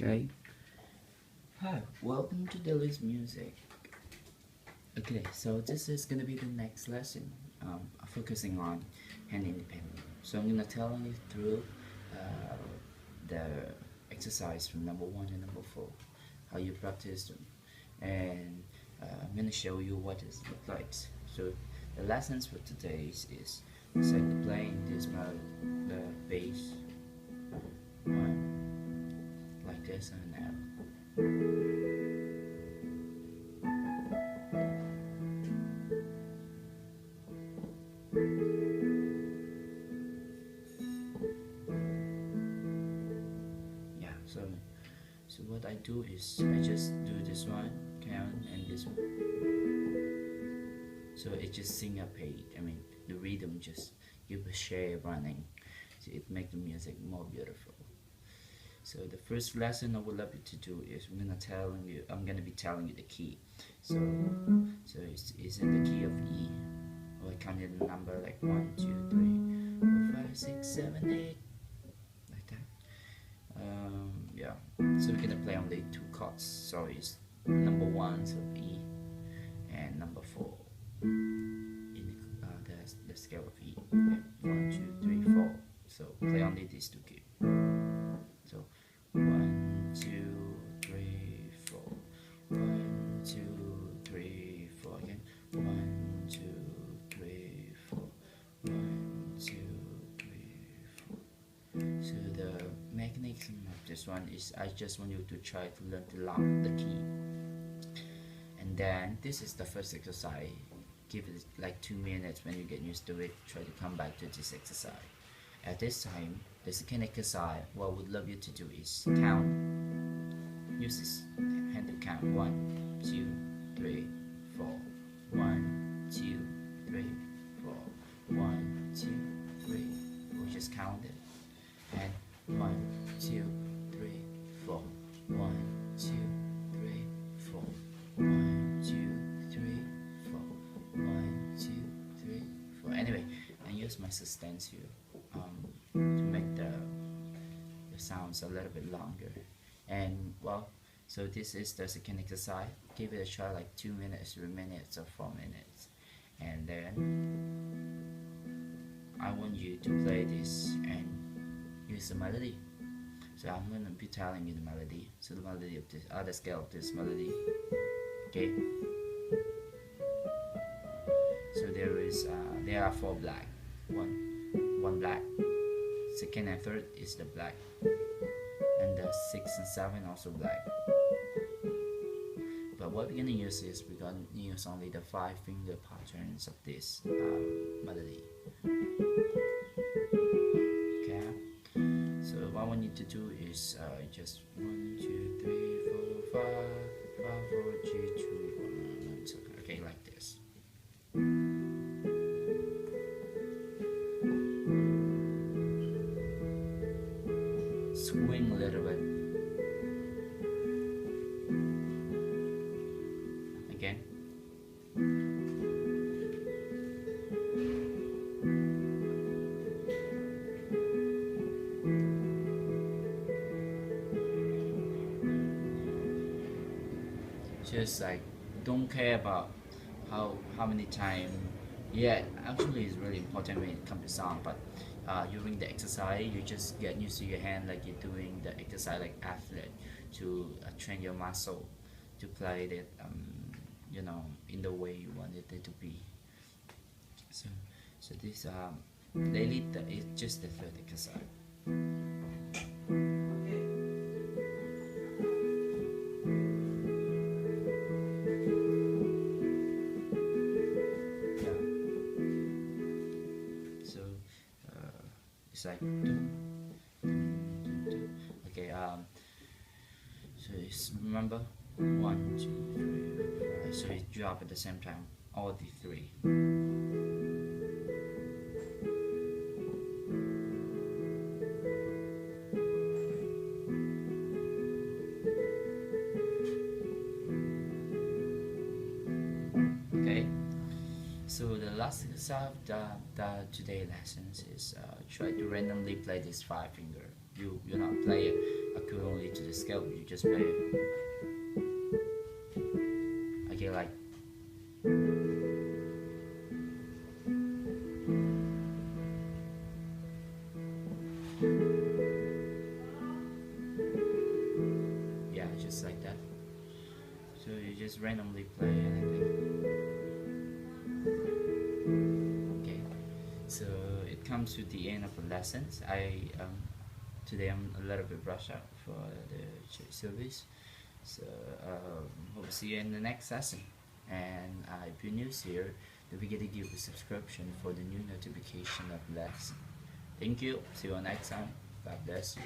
Okay. Hi, welcome to Dilly's Music. Okay, so this is gonna be the next lesson, focusing on hand independent. So I'm gonna tell you through the exercise from number one and number four, how you practice them, and I'm gonna show you what it looks like. So the lessons for today is like playing this melody, the bass, one like this and now. Yeah, so what I do is I just do this one count and this one, so it just syncopate. I mean the rhythm just give a share running, so it make the music more beautiful. So the first lesson I would love you to do is I'm gonna be telling you the key. So it's in the key of E. Or I count in the number like 1 2 3 4 5 6 7 8, like that. Yeah, so we're gonna play only two chords. So it's number one, so E, and number four in the scale of E. Okay. 1 2 3 4. So play only these two keys. So 1 2 3 4. 1 2 3 4 again. 1 2 3 4. 1 2 3 4. So the mechanism of this one is I just want you to try to learn to lock the key, and then this is the first exercise. Give it like 2 minutes. When you get used to it, try to come back to this exercise. At this time, the second exercise, what I would love you to do is count. Use this hand to count. 1 2 3 4. 1 2 3 4. 1 2 3 4. Just count it. And 1 2 3 4. 1 2 3 4. 1 2 3 4. 1 2 3 4. Anyway, I use my sustain to make the sounds a little bit longer. And well, so this is the second exercise. Give it a try like 2 minutes, 3 minutes, or 4 minutes, and then I want you to play this and use the melody. So I'm gonna be telling you the melody. So the melody of this other scale of this melody. Okay. So there are four black. One black. Second and third is the black. And the 6 and 7 also black. But what we're gonna use is we're gonna use only the 5-finger patterns of this melody. Okay. So what I want you to do is just 1 2 3 4 5 5 4 3 2 1. So, okay, like this. Swing a little bit. Again. Just like don't care about how many times. Yeah, actually it's really important when it comes to sound, but during the exercise you just get used to your hand like you're doing the exercise like athlete to train your muscle to play it in the way you want it to be. So this daily it's just the third exercise. Yeah. So it's like okay. So it's remember 1 2 3 4. So you drop at the same time all the three. Okay. So the last exercise of the today lessons is try to randomly play this 5-finger. you not play it accordingly to the scale. You just play it. Okay, like. Yeah, just like that. So you just randomly play anything. Okay, so it comes to the end of the lessons. Today I'm a little bit rushed out for the service, so hope to see you in the next lesson. And if you're new here, don't forget to give a subscription for the new notification of lesson. Thank you. See you next time. God bless you.